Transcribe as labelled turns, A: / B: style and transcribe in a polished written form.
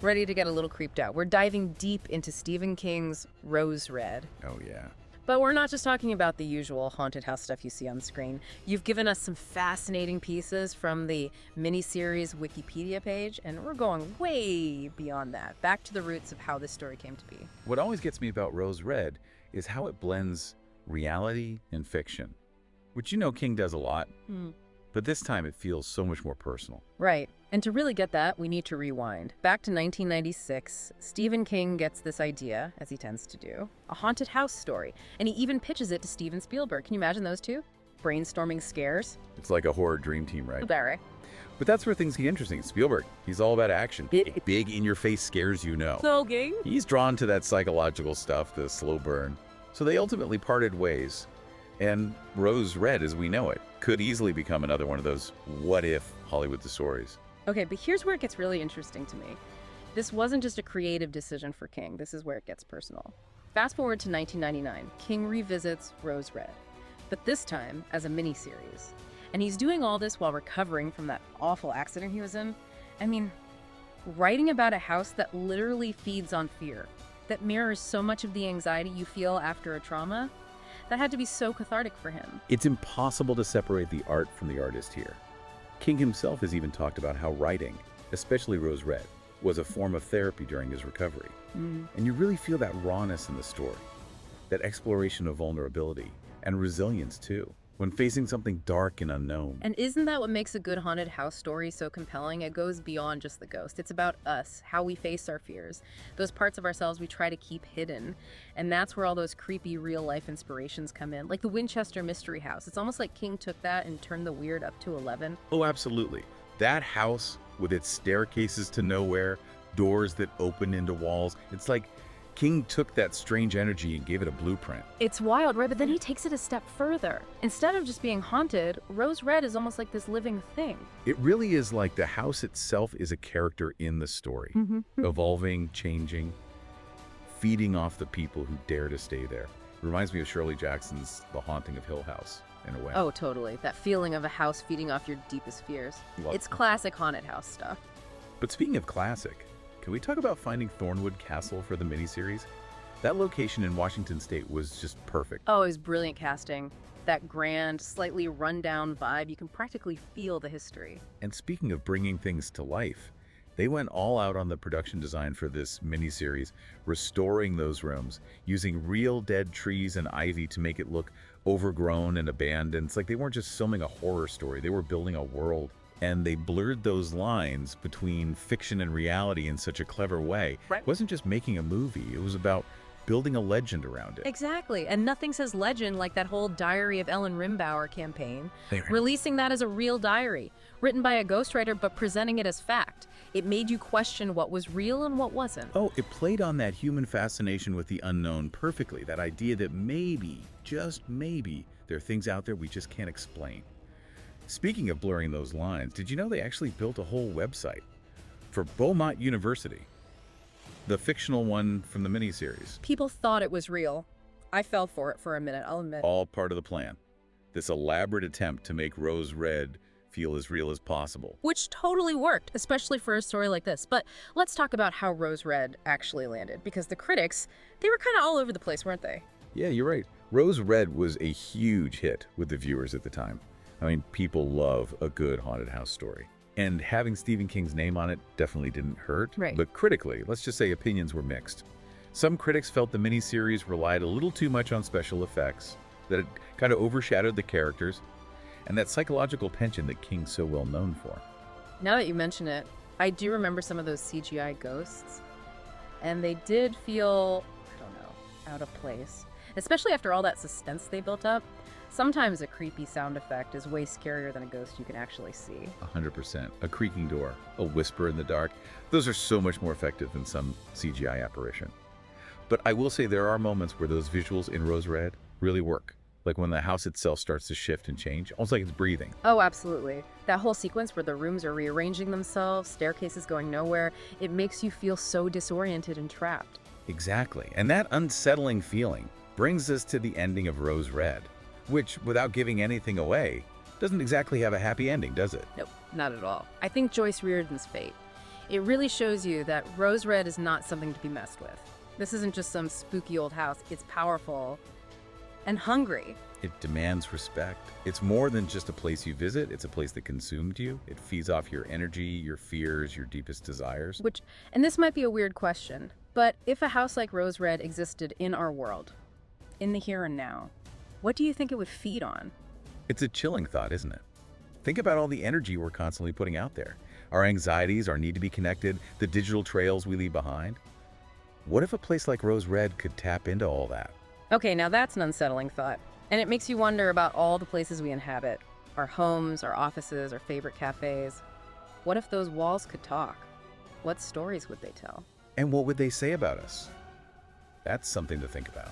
A: Ready to get a little creeped out. We're diving deep into Stephen King's Rose Red.
B: Oh, yeah.
A: But we're not just talking about the usual haunted house stuff you see on screen. You've given us some fascinating pieces from the miniseries Wikipedia page, and we're going way beyond that, back to the roots of how this story came to be.
B: What always gets me about Rose Red is how it blends reality and fiction, which King does a lot, but this time it feels so much more personal.
A: Right. And to really get that, we need to rewind. Back to 1996, Stephen King gets this idea, as he tends to do, a haunted house story. And he even pitches it to Steven Spielberg. Can you imagine those two? Brainstorming scares.
B: It's like a horror dream team, right?
A: Barry.
B: But that's where things get interesting. Spielberg, he's all about action. Big in-your-face scares
A: So King?
B: He's drawn to that psychological stuff, the slow burn. So they ultimately parted ways. And Rose Red, as we know it, could easily become another one of those what-if Hollywood stories.
A: Okay, but here's where it gets really interesting to me. This wasn't just a creative decision for King. This is where it gets personal. Fast forward to 1999. King revisits Rose Red, but this time as a miniseries. And he's doing all this while recovering from that awful accident he was in. I mean, writing about a house that literally feeds on fear, that mirrors so much of the anxiety you feel after a trauma, that had to be so cathartic for him.
B: It's impossible to separate the art from the artist here. King himself has even talked about how writing, especially Rose Red, was a form of therapy during his recovery. And you really feel that rawness in the story, that exploration of vulnerability and resilience too, when facing something dark and unknown.
A: And isn't that what makes a good haunted house story so compelling? It goes beyond just the ghost. It's about us, how we face our fears, those parts of ourselves we try to keep hidden. And that's where all those creepy real-life inspirations come in, like the Winchester Mystery House. It's almost like King took that and turned the weird up to 11.
B: Oh, absolutely. That house with its staircases to nowhere, doors that open into walls, it's like King took that strange energy and gave it a blueprint.
A: It's wild, right? But then he takes it a step further. Instead of just being haunted, Rose Red is almost like this living thing.
B: It really is like the house itself is a character in the story, evolving, changing, feeding off the people who dare to stay there. It reminds me of Shirley Jackson's The Haunting of Hill House, in a way.
A: Oh, totally. That feeling of a house feeding off your deepest fears. It's classic haunted house stuff.
B: But speaking of classic, can we talk about finding Thornwood Castle for the miniseries? That location in Washington State was just perfect.
A: Oh, it was brilliant casting. That grand, slightly run-down vibe, you can practically feel the history.
B: And speaking of bringing things to life, they went all out on the production design for this miniseries, restoring those rooms, using real dead trees and ivy to make it look overgrown and abandoned. It's like they weren't just filming a horror story, they were building a world. And they blurred those lines between fiction and reality in such a clever way.
A: Right.
B: It wasn't just making a movie, it was about building a legend around it.
A: Exactly. And nothing says legend like that whole Diary of Ellen Rimbauer campaign.
B: They were-
A: Releasing that as a real diary, written by a ghostwriter but presenting it as fact. It made you question what was real and what wasn't.
B: Oh, it played on that human fascination with the unknown perfectly. That idea that maybe, just maybe, there are things out there we just can't explain. Speaking of blurring those lines, did you know they actually built a whole website for Beaumont University? The fictional one from the miniseries.
A: People thought it was real. I fell for it for a minute, I'll admit.
B: All part of the plan. This elaborate attempt to make Rose Red feel as real as possible.
A: Which totally worked, especially for a story like this. But let's talk about how Rose Red actually landed, because the critics, they were kind of all over the place, weren't they?
B: Yeah, you're right. Rose Red was a huge hit with the viewers at the time. I mean, people love a good haunted house story. And having Stephen King's name on it definitely didn't hurt.
A: Right.
B: But critically, let's just say opinions were mixed. Some critics felt the miniseries relied a little too much on special effects, that it kind of overshadowed the characters, and that psychological tension that King's so well known for.
A: Now that you mention it, I do remember some of those CGI ghosts, and they did feel, I don't know, out of place. Especially after all that suspense they built up. Sometimes a creepy sound effect is way scarier than a ghost you can actually see.
B: 100%. A creaking door, a whisper in the dark, those are so much more effective than some CGI apparition. But I will say there are moments where those visuals in Rose Red really work. Like when the house itself starts to shift and change, almost like it's breathing.
A: Oh, absolutely. That whole sequence where the rooms are rearranging themselves, staircases going nowhere, it makes you feel so disoriented and trapped.
B: Exactly. And that unsettling feeling brings us to the ending of Rose Red, which, without giving anything away, doesn't exactly have a happy ending, does it?
A: Nope, not at all. I think Joyce Reardon's fate. It really shows you that Rose Red is not something to be messed with. This isn't just some spooky old house. It's powerful and hungry.
B: It demands respect. It's more than just a place you visit. It's a place that consumed you. It feeds off your energy, your fears, your deepest desires.
A: And this might be a weird question, but if a house like Rose Red existed in our world, in the here and now, what do you think it would feed on?
B: It's a chilling thought, isn't it? Think about all the energy we're constantly putting out there. Our anxieties, our need to be connected, the digital trails we leave behind. What if a place like Rose Red could tap into all that?
A: Okay, now that's an unsettling thought. And it makes you wonder about all the places we inhabit. Our homes, our offices, our favorite cafes. What if those walls could talk? What stories would they tell?
B: And what would they say about us? That's something to think about.